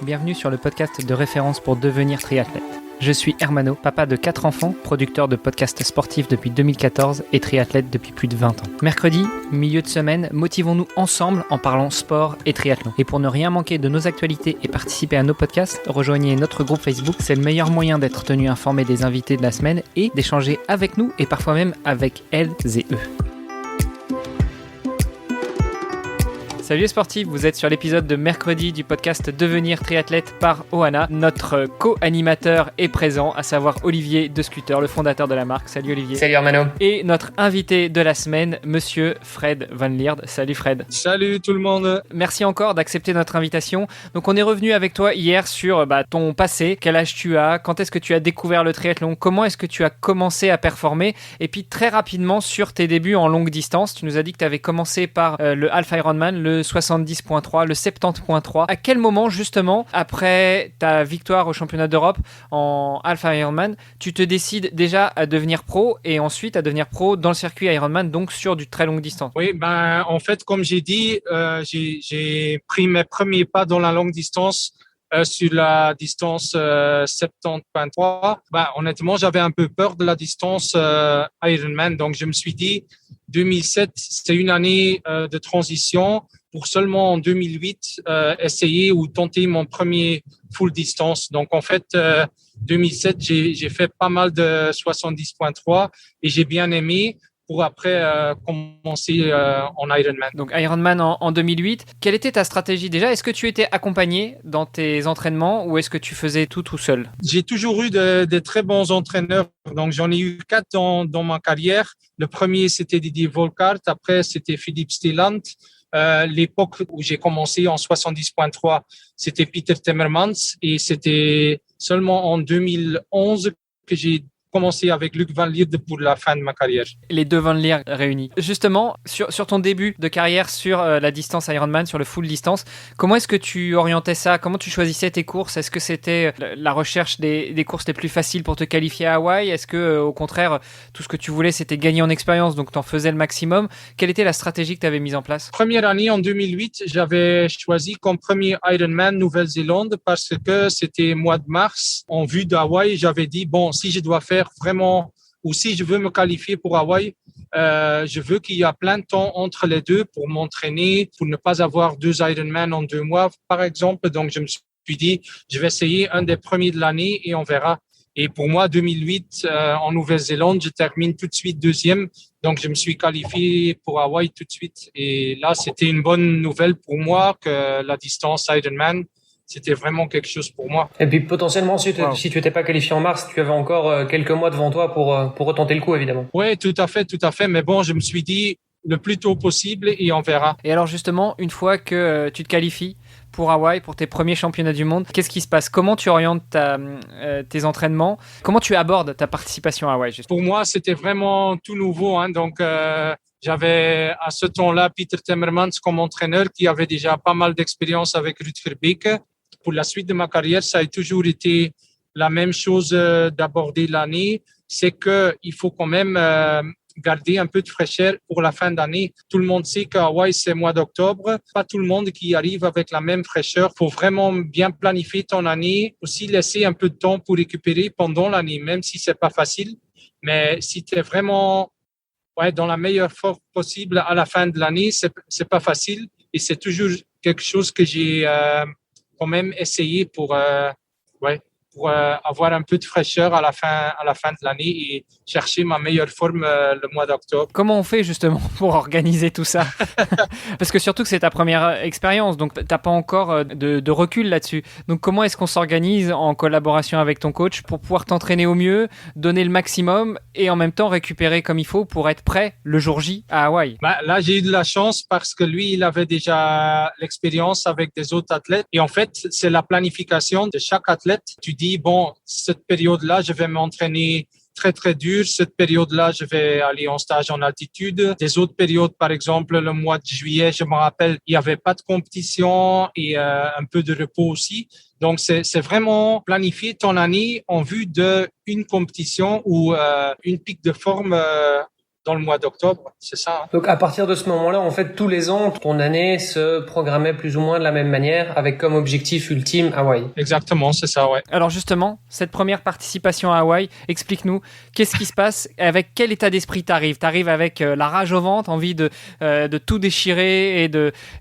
bienvenue sur le podcast de référence pour devenir triathlète. Je suis Hermano, papa de 4 enfants, producteur de podcasts sportifs depuis 2014 et triathlète depuis plus de 20 ans. Mercredi, milieu de semaine, motivons-nous ensemble en parlant sport et triathlon. Et pour ne rien manquer de nos actualités et participer à nos podcasts, rejoignez notre groupe Facebook. C'est le meilleur moyen d'être tenu informé des invités de la semaine et d'échanger avec nous et parfois même avec elles et eux. Salut les sportifs, vous êtes sur l'épisode de mercredi du podcast Devenir triathlète par Ohana. Notre co-animateur est présent, à savoir Olivier de Scooter, le fondateur de la marque. Salut Olivier. Salut Hermano. Et notre invité de la semaine, monsieur Fred Van Lierde. Salut Fred. Salut tout le monde. Merci encore d'accepter notre invitation. Donc on est revenu avec toi hier sur ton passé, quel âge tu as, quand est-ce que tu as découvert le triathlon, comment est-ce que tu as commencé à performer, et puis très rapidement sur tes débuts en longue distance. Tu nous as dit que tu avais commencé par le Half Ironman, le 70.3, le 70.3. À quel moment, justement, après ta victoire au championnat d'Europe en Half Ironman, tu te décides déjà à devenir pro et ensuite à devenir pro dans le circuit Ironman, donc sur du très longue distance? Oui, en fait, comme j'ai dit, j'ai pris mes premiers pas dans la longue distance sur la distance 70.3. Honnêtement, j'avais un peu peur de la distance Ironman, donc je me suis dit 2007, c'est une année de transition pour seulement en 2008 essayer ou tenter mon premier full distance. Donc en fait, 2007, j'ai fait pas mal de 70.3 et j'ai bien aimé pour après commencer en Ironman. Donc Ironman en 2008. Quelle était ta stratégie déjà? Est-ce que tu étais accompagné dans tes entraînements ou est-ce que tu faisais tout seul? J'ai toujours eu de très bons entraîneurs. Donc j'en ai eu 4 dans ma carrière. Le premier, c'était Didier Volkart. Après, c'était Philippe Stillant. L'époque où j'ai commencé en 70.3, c'était Peter Temmermans et c'était seulement en 2011 que j'ai commencé avec Luc Van Lierde pour la fin de ma carrière. Les deux Van Lierde réunis. Justement, sur ton début de carrière sur la distance Ironman, sur le full distance, comment est-ce que tu orientais ça? Comment tu choisissais tes courses? Est-ce que c'était la recherche des courses les plus faciles pour te qualifier à Hawaï? Est-ce que au contraire, tout ce que tu voulais, c'était gagner en expérience, donc tu en faisais le maximum? Quelle était la stratégie que tu avais mise en place? Première année, en 2008, j'avais choisi comme premier Ironman Nouvelle-Zélande parce que c'était mois de mars. En vue d'Hawaï, j'avais dit, si je dois faire vraiment, ou si je veux me qualifier pour Hawaï, je veux qu'il y ait plein de temps entre les deux pour m'entraîner, pour ne pas avoir 2 Ironman en 2 mois, par exemple. Donc, je me suis dit, je vais essayer un des premiers de l'année et on verra. Et pour moi, 2008, en Nouvelle-Zélande, je termine tout de suite deuxième. Donc, je me suis qualifié pour Hawaï tout de suite. Et là, c'était une bonne nouvelle pour moi que la distance Ironman, c'était vraiment quelque chose pour moi. Et puis potentiellement, si tu n'étais pas qualifié en mars, tu avais encore quelques mois devant toi pour retenter le coup, évidemment. Oui, tout à fait. Mais bon, je me suis dit le plus tôt possible et on verra. Et alors justement, une fois que tu te qualifies pour Hawaï, pour tes premiers championnats du monde, qu'est-ce qui se passe? Comment tu orientes tes entraînements? Comment tu abordes ta participation à Hawaï? Pour moi, c'était vraiment tout nouveau. Donc, j'avais à ce temps-là Peter Temmermans comme entraîneur qui avait déjà pas mal d'expérience avec Rutger Beke. Pour la suite de ma carrière, ça a toujours été la même chose d'aborder l'année. C'est qu'il faut quand même garder un peu de fraîcheur pour la fin d'année. Tout le monde sait qu'à Hawaï, c'est mois d'octobre. Pas tout le monde qui arrive avec la même fraîcheur. Il faut vraiment bien planifier ton année. Aussi laisser un peu de temps pour récupérer pendant l'année, même si c'est pas facile. Mais si tu es vraiment dans la meilleure forme possible à la fin de l'année, c'est pas facile. Et c'est toujours quelque chose que j'ai quand même essayé pour avoir un peu de fraîcheur à la fin de l'année et chercher ma meilleure forme le mois d'octobre. Comment on fait justement pour organiser tout ça? Parce que surtout que c'est ta première expérience, donc t'as pas encore de recul là-dessus. Donc comment est-ce qu'on s'organise en collaboration avec ton coach pour pouvoir t'entraîner au mieux, donner le maximum et en même temps récupérer comme il faut pour être prêt le jour J à Hawaï? Là, j'ai eu de la chance parce que lui, il avait déjà l'expérience avec des autres athlètes. Et en fait, c'est la planification de chaque athlète. Tu dis, cette période-là, je vais m'entraîner très, très dur. Cette période-là, je vais aller en stage en altitude. Des autres périodes, par exemple, le mois de juillet, je me rappelle, il n'y avait pas de compétition et un peu de repos aussi. Donc, c'est vraiment planifier ton année en vue d'une compétition ou une pic de forme dans le mois d'octobre. C'est ça. Hein. Donc à partir de ce moment-là, en fait, tous les ans, ton année se programmait plus ou moins de la même manière, avec comme objectif ultime Hawaï. Exactement, c'est ça, ouais. Alors justement, cette première participation à Hawaï, explique-nous, qu'est-ce qui se passe, avec quel état d'esprit t'arrives? T'arrives avec la rage au ventre, envie de tout déchirer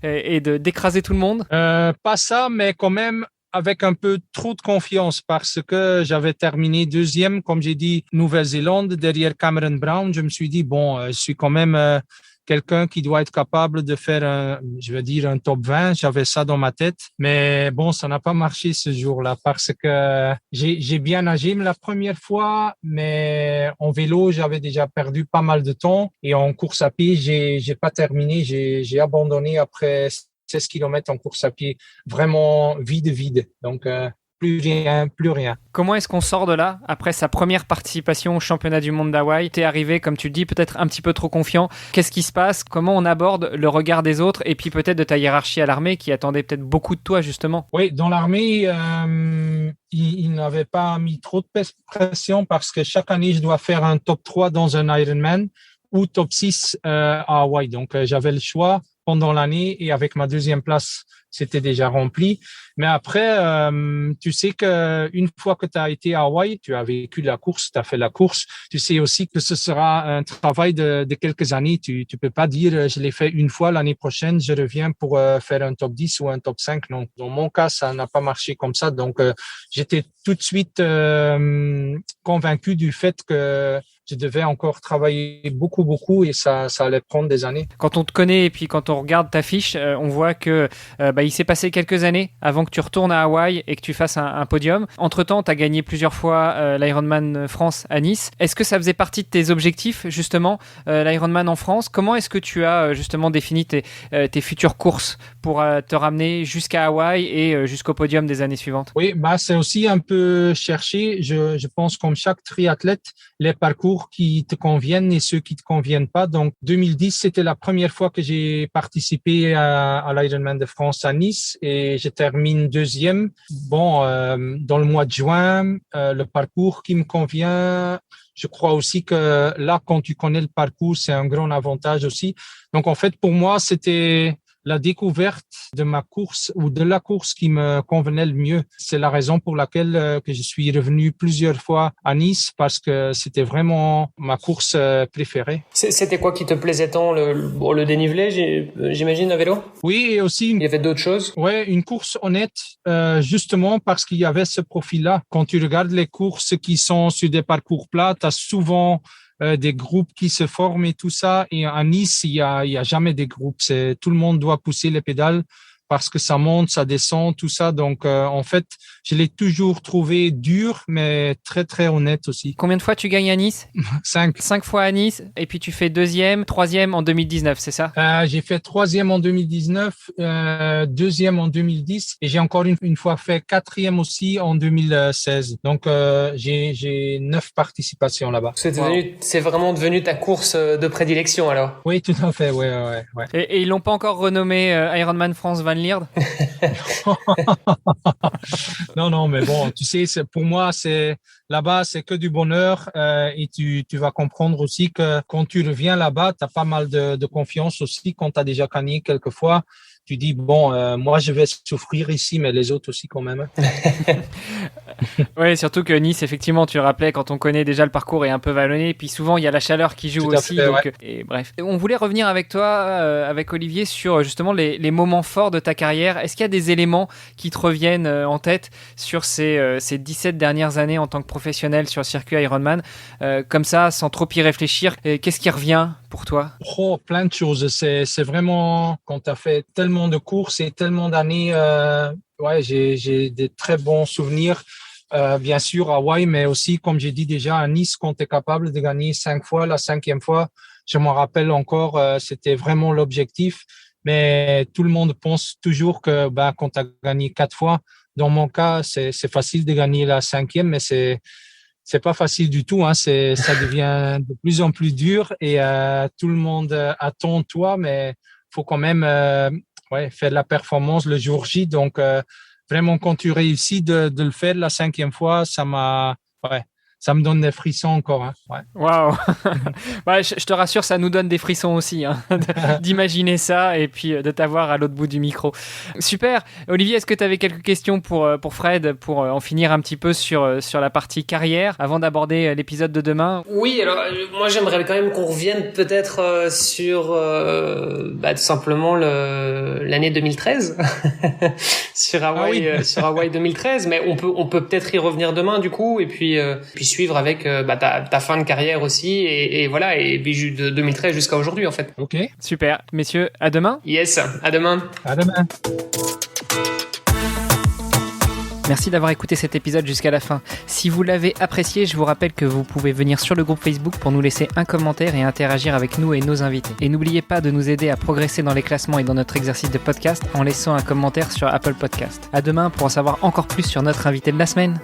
et d'écraser tout le monde? Pas ça, mais quand même avec un peu trop de confiance parce que j'avais terminé deuxième, comme j'ai dit, Nouvelle-Zélande, derrière Cameron Brown. Je me suis dit, bon, je suis quand même quelqu'un qui doit être capable de faire un top 20. J'avais ça dans ma tête. Mais bon, ça n'a pas marché ce jour-là parce que j'ai bien nagé la première fois, mais en vélo, j'avais déjà perdu pas mal de temps. Et en course à pied, j'ai pas terminé. J'ai abandonné après 16 kilomètres en course à pied, vraiment vide. Donc, plus rien. Comment est-ce qu'on sort de là, après sa première participation au championnat du monde d'Hawaï? T'es arrivé, comme tu le dis, peut-être un petit peu trop confiant. Qu'est-ce qui se passe? Comment on aborde le regard des autres et puis peut-être de ta hiérarchie à l'armée qui attendait peut-être beaucoup de toi, justement? Oui, dans l'armée, il n'avait pas mis trop de pression parce que chaque année, je dois faire un top 3 dans un Ironman ou top 6 à Hawaï. Donc, j'avais le choix pendant l'année et avec ma deuxième place, c'était déjà rempli. Mais après, tu sais que une fois que tu as été à Hawaï, tu as vécu la course, tu as fait la course, tu sais aussi que ce sera un travail de quelques années. Tu peux pas dire je l'ai fait une fois, l'année prochaine, je reviens pour faire un top 10 ou un top 5. Non, dans mon cas, ça n'a pas marché comme ça. Donc, j'étais tout de suite convaincu du fait que je devais encore travailler beaucoup et ça allait prendre des années. Quand on te connaît et puis quand on regarde ta fiche, on voit que il s'est passé quelques années avant que tu retournes à Hawaï et que tu fasses un podium. Entre-temps, tu as gagné plusieurs fois l'Ironman France à Nice. Est-ce que ça faisait partie de tes objectifs, justement, l'Ironman en France? Comment est-ce que tu as justement défini tes futures courses pour te ramener jusqu'à Hawaï et jusqu'au podium des années suivantes? Oui, c'est aussi un peu chercher. Je pense comme chaque triathlète, les parcours qui te conviennent et ceux qui te conviennent pas. Donc, 2010, c'était la première fois que j'ai participé à l'Ironman de France à Nice et je termine deuxième. Bon, dans le mois de juin, le parcours qui me convient. Je crois aussi que là, quand tu connais le parcours, c'est un grand avantage aussi. Donc, en fait, pour moi, c'était la découverte de ma course ou de la course qui me convenait le mieux. C'est la raison pour laquelle que je suis revenu plusieurs fois à Nice parce que c'était vraiment ma course préférée. C'était quoi qui te plaisait tant? Le dénivelé, j'imagine, à vélo? Oui, et aussi... Il y avait d'autres choses? Ouais, une course honnête, justement parce qu'il y avait ce profil-là. Quand tu regardes les courses qui sont sur des parcours plats, tu as souvent des groupes qui se forment et tout ça. Et à Nice, il y a jamais des groupes. Tout le monde doit pousser les pédales parce que ça monte, ça descend, tout ça. Donc, en fait, je l'ai toujours trouvé dur, mais très, très honnête aussi. Combien de fois tu gagnes à Nice? 5. 5 fois à Nice, et puis tu fais deuxième, troisième en 2019, c'est ça? J'ai fait troisième en 2019, deuxième en 2010, et j'ai encore une fois fait quatrième aussi en 2016. Donc, j'ai 9 participations là-bas. C'est vraiment devenu ta course de prédilection, alors? Oui, tout à fait, ouais. Et ils l'ont pas encore renommé Ironman France Van Lierde? Non, mais bon, tu sais, pour moi, là-bas, c'est que du bonheur et tu vas comprendre aussi que quand tu reviens là-bas, tu as pas mal de confiance aussi quand tu as déjà gagné quelques fois. Tu dis, bon, moi, je vais souffrir ici, mais les autres aussi quand même. Oui, surtout que Nice, effectivement, tu rappelais, quand on connaît déjà le parcours est un peu vallonné, puis souvent, il y a la chaleur qui joue aussi. Fait, donc, ouais. Et bref. On voulait revenir avec toi, avec Olivier, sur justement les moments forts de ta carrière. Est-ce qu'il y a des éléments qui te reviennent en tête sur ces 17 dernières années en tant que professionnel sur le circuit Ironman? Comme ça, sans trop y réfléchir, qu'est-ce qui revient pour toi? Oh, plein de choses. C'est vraiment, quand tu as fait tellement de courses et tellement d'années, j'ai des très bons souvenirs. Bien sûr, à Hawaï, mais aussi, comme j'ai dit déjà, à Nice, quand tu es capable de gagner 5 fois, la 5e fois, je m'en rappelle encore, c'était vraiment l'objectif. Mais tout le monde pense toujours que quand tu as gagné 4 fois, dans mon cas, c'est facile de gagner la 5e, mais c'est pas facile du tout. Ça devient de plus en plus dur et tout le monde attend toi, mais faut quand même faire la performance le jour J. Donc, vraiment, quand tu réussis de le faire la 5e fois, ça m'a ça me donne des frissons encore. Hein. Ouais. Waouh. Ouais, je te rassure, ça nous donne des frissons aussi, hein, d'imaginer ça et puis de t'avoir à l'autre bout du micro. Super. Olivier, est-ce que tu avais quelques questions pour Fred, pour en finir un petit peu sur la partie carrière avant d'aborder l'épisode de demain? Oui, alors moi j'aimerais quand même qu'on revienne peut-être sur tout simplement l'année 2013 sur Hawaï, sur Hawaï 2013, mais on peut peut-être y revenir demain du coup et puis suivre avec ta fin de carrière aussi et voilà et puis de 2013 jusqu'à aujourd'hui en fait. Ok. Super, messieurs, à demain. Yes, à demain. À demain. Merci d'avoir écouté cet épisode jusqu'à la fin. Si vous l'avez apprécié, je vous rappelle que vous pouvez venir sur le groupe Facebook pour nous laisser un commentaire et interagir avec nous et nos invités. Et n'oubliez pas de nous aider à progresser dans les classements et dans notre exercice de podcast en laissant un commentaire sur Apple Podcast. À demain pour en savoir encore plus sur notre invité de la semaine.